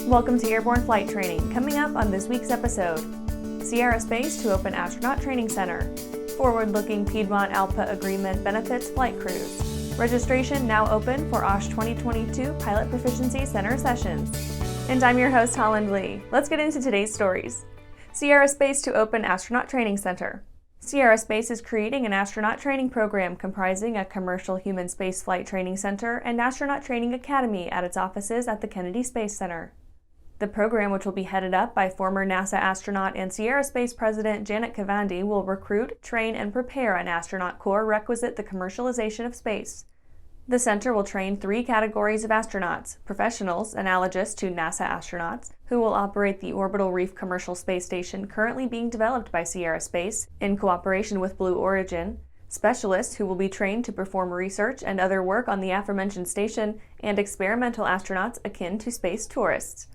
Welcome to Airborne-Flight training. Coming up on this week's episode, Sierra Space to open astronaut training center. Forward-looking Piedmont-ALPA agreement benefits flight crews. Registration now open for OSH22 Pilot Proficiency Center sessions. And I'm your host, Holland Lee. Let's get into today's stories. Sierra Space to open astronaut training center. Sierra Space is creating an astronaut training program comprising a commercial human spaceflight training center and astronaut training academy at its offices at the Kennedy Space Center. The program, which will be headed up by former NASA astronaut and Sierra Space President Janet Kavandi, will recruit, train, and prepare an astronaut corps requisite the commercialization of space. The center will train 3 categories of astronauts: professionals, analogous to NASA astronauts, who will operate the Orbital Reef Commercial Space Station currently being developed by Sierra Space in cooperation with Blue Origin, specialists who will be trained to perform research and other work on the aforementioned station, and experimental astronauts akin to space tourists.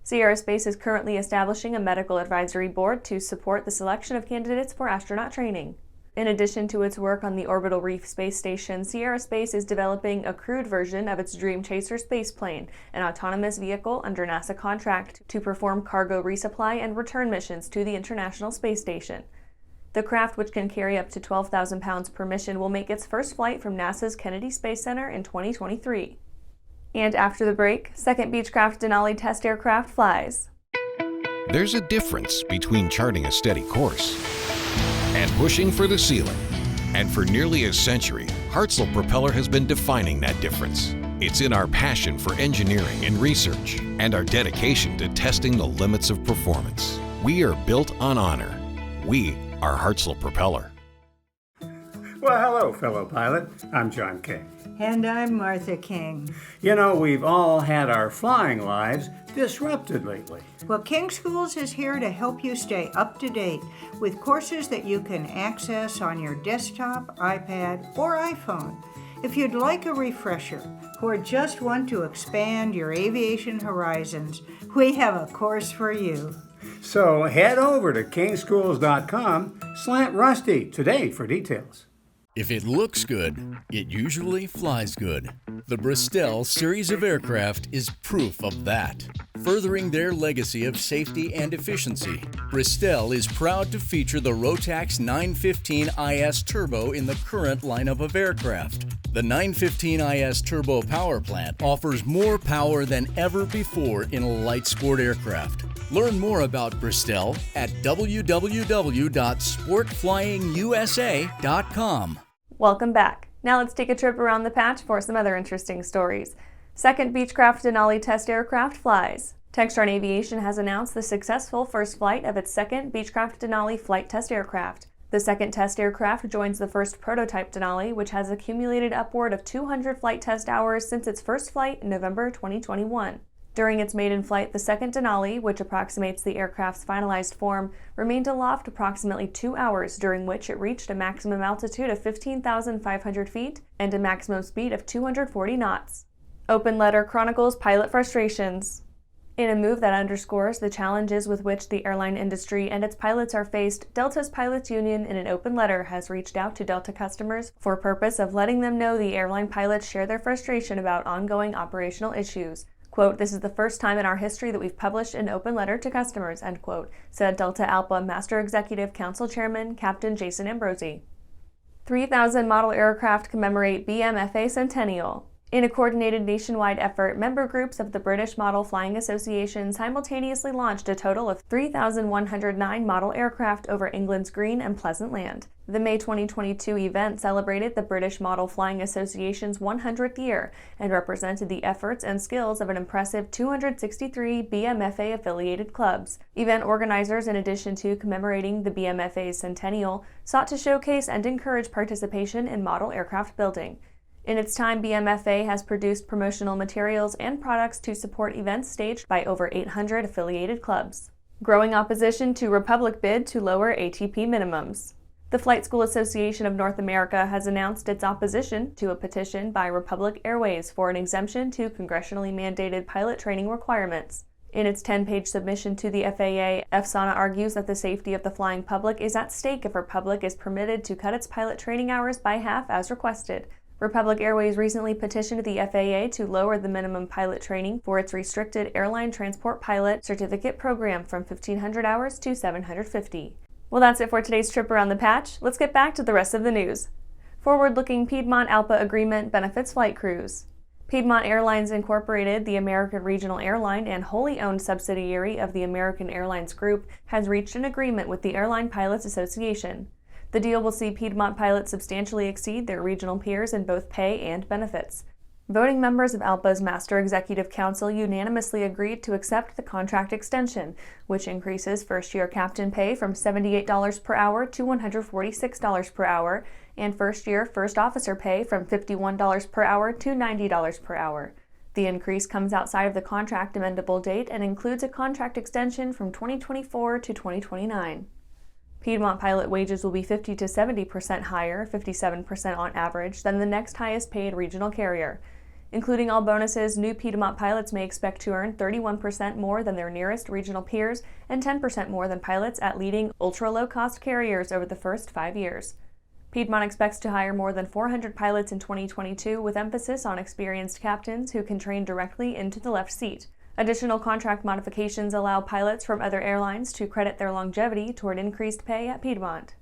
Sierra Space is currently establishing a medical advisory board to support the selection of candidates for astronaut training. In addition to its work on the Orbital Reef Space Station, Sierra Space is developing a crewed version of its Dream Chaser spaceplane, an autonomous vehicle under NASA contract to perform cargo resupply and return missions to the International Space Station. The craft, which can carry up to 12,000 pounds per mission, will make its first flight from NASA's Kennedy Space Center in 2023. And after the break, second Beechcraft Denali test aircraft flies. There's a difference between charting a steady course and pushing for the ceiling. And for nearly a century, Hartzell Propeller has been defining that difference. It's in our passion for engineering and research and our dedication to testing the limits of performance. We are built on honor. We are Hartzell Propeller. Well, hello, fellow pilot. I'm John King. And I'm Martha King. You know, we've all had our flying lives disrupted lately. Well, King Schools is here to help you stay up to date with courses that you can access on your desktop, iPad, or iPhone. If you'd like a refresher or just want to expand your aviation horizons, we have a course for you. So head over to kingschools.com/rusty today for details. If it looks good, it usually flies good. The Bristol series of aircraft is proof of that. Furthering their legacy of safety and efficiency, Bristol is proud to feature the Rotax 915 IS Turbo in the current lineup of aircraft. The 915 IS Turbo power plant offers more power than ever before in a light sport aircraft. Learn more about Bristol at www.sportflyingusa.com. Welcome back. Now let's take a trip around the patch for some other interesting stories. Second Beechcraft Denali test aircraft flies. Textron Aviation has announced the successful first flight of its second Beechcraft Denali flight test aircraft. The second test aircraft joins the first prototype Denali, which has accumulated upward of 200 flight test hours since its first flight in November 2021. During its maiden flight, the second Denali, which approximates the aircraft's finalized form, remained aloft approximately 2 hours, during which it reached a maximum altitude of 15,500 feet and a maximum speed of 240 knots. Open letter chronicles pilot frustrations. In a move that underscores the challenges with which the airline industry and its pilots are faced, Delta's Pilots Union in an open letter has reached out to Delta customers for purpose of letting them know the airline pilots share their frustration about ongoing operational issues. Quote, "This is the first time in our history that we've published an open letter to customers," end quote, said Delta-ALPA Master Executive Council Chairman Captain Jason Ambrosi. 3,000 model aircraft commemorate BMFA Centennial. In a coordinated nationwide effort, member groups of the British Model Flying Association simultaneously launched a total of 3,109 model aircraft over England's green and pleasant land. The May 2022 event celebrated the British Model Flying Association's 100th year and represented the efforts and skills of an impressive 263 BMFA-affiliated clubs. Event organizers, in addition to commemorating the BMFA's centennial, sought to showcase and encourage participation in model aircraft building. In its time, BMFA has produced promotional materials and products to support events staged by over 800 affiliated clubs. Growing opposition to Republic bid to lower ATP minimums. The Flight School Association of North America has announced its opposition to a petition by Republic Airways for an exemption to congressionally mandated pilot training requirements. In its 10-page submission to the FAA, FSANA argues that the safety of the flying public is at stake if Republic is permitted to cut its pilot training hours by half as requested. Republic Airways recently petitioned the FAA to lower the minimum pilot training for its restricted airline transport pilot certificate program from 1,500 hours to 750. Well, that's it for today's trip around the patch. Let's get back to the rest of the news. Forward-looking Piedmont-ALPA agreement benefits flight crews. Piedmont Airlines Incorporated, the American regional airline and wholly owned subsidiary of the American Airlines Group, has reached an agreement with the Airline Pilots Association. The deal will see Piedmont pilots substantially exceed their regional peers in both pay and benefits. Voting members of ALPA's Master Executive Council unanimously agreed to accept the contract extension, which increases first-year captain pay from $78 per hour to $146 per hour, and first-year first officer pay from $51 per hour to $90 per hour. The increase comes outside of the contract amendable date and includes a contract extension from 2024 to 2029. Piedmont pilot wages will be 50 to 70% higher, 57% on average, than the next highest paid regional carrier. Including all bonuses, new Piedmont pilots may expect to earn 31% more than their nearest regional peers and 10% more than pilots at leading ultra-low-cost carriers over the first 5 years. Piedmont expects to hire more than 400 pilots in 2022, with emphasis on experienced captains who can train directly into the left seat. Additional contract modifications allow pilots from other airlines to credit their longevity toward increased pay at Piedmont.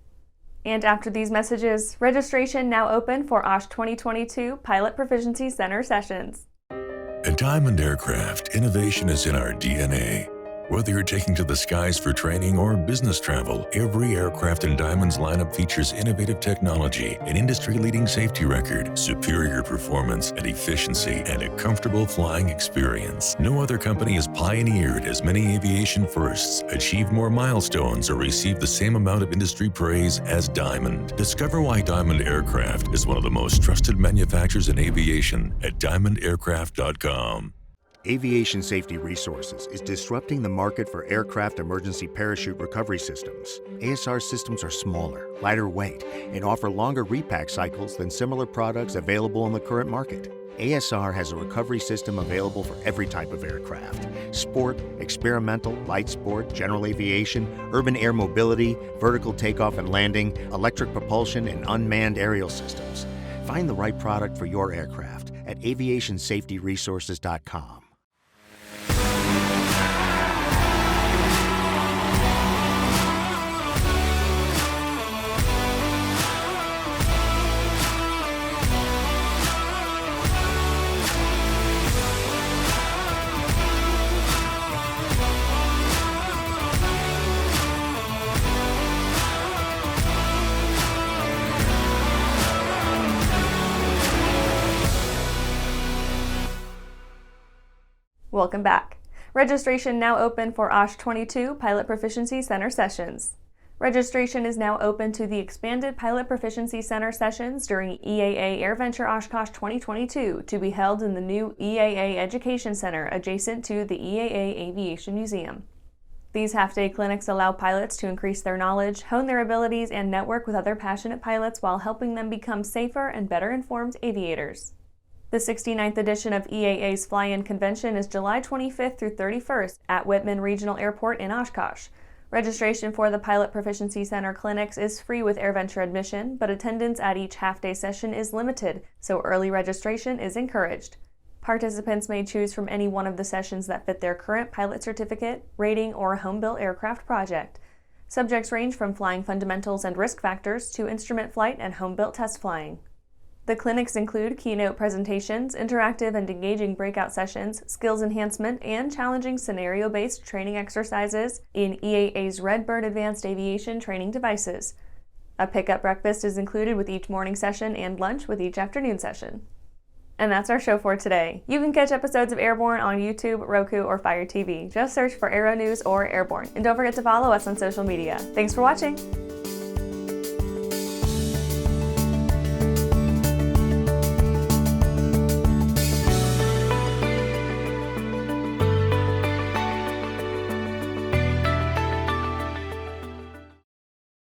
And after these messages, registration now open for OSH22 Pilot Proficiency Center sessions. At Diamond Aircraft, innovation is in our DNA. Whether you're taking to the skies for training or business travel, every aircraft in Diamond's lineup features innovative technology, an industry-leading safety record, superior performance and efficiency, and a comfortable flying experience. No other company has pioneered as many aviation firsts, achieved more milestones, or received the same amount of industry praise as Diamond. Discover why Diamond Aircraft is one of the most trusted manufacturers in aviation at diamondaircraft.com. Aviation Safety Resources is disrupting the market for aircraft emergency parachute recovery systems. ASR systems are smaller, lighter weight, and offer longer repack cycles than similar products available in the current market. ASR has a recovery system available for every type of aircraft: sport, experimental, light sport, general aviation, urban air mobility, vertical takeoff and landing, electric propulsion, and unmanned aerial systems. Find the right product for your aircraft at aviationsafetyresources.com. Welcome back. Registration now open for OSH22 Pilot Proficiency Center sessions. Registration is now open to the expanded Pilot Proficiency Center sessions during EAA AirVenture Oshkosh 2022 to be held in the new EAA Education Center adjacent to the EAA Aviation Museum. These half-day clinics allow pilots to increase their knowledge, hone their abilities, and network with other passionate pilots while helping them become safer and better informed aviators. The 69th edition of EAA's Fly-In Convention is July 25th through 31st at Whitman Regional Airport in Oshkosh. Registration for the Pilot Proficiency Center clinics is free with AirVenture admission, but attendance at each half-day session is limited, so early registration is encouraged. Participants may choose from any one of the sessions that fit their current pilot certificate, rating, or home-built aircraft project. Subjects range from flying fundamentals and risk factors to instrument flight and home-built test flying. The clinics include keynote presentations, interactive and engaging breakout sessions, skills enhancement, and challenging scenario-based training exercises in EAA's Redbird Advanced Aviation training devices. A pickup breakfast is included with each morning session and lunch with each afternoon session. And that's our show for today. You can catch episodes of Airborne on YouTube, Roku, or Fire TV. Just search for Aero-News or Airborne. And don't forget to follow us on social media. Thanks for watching!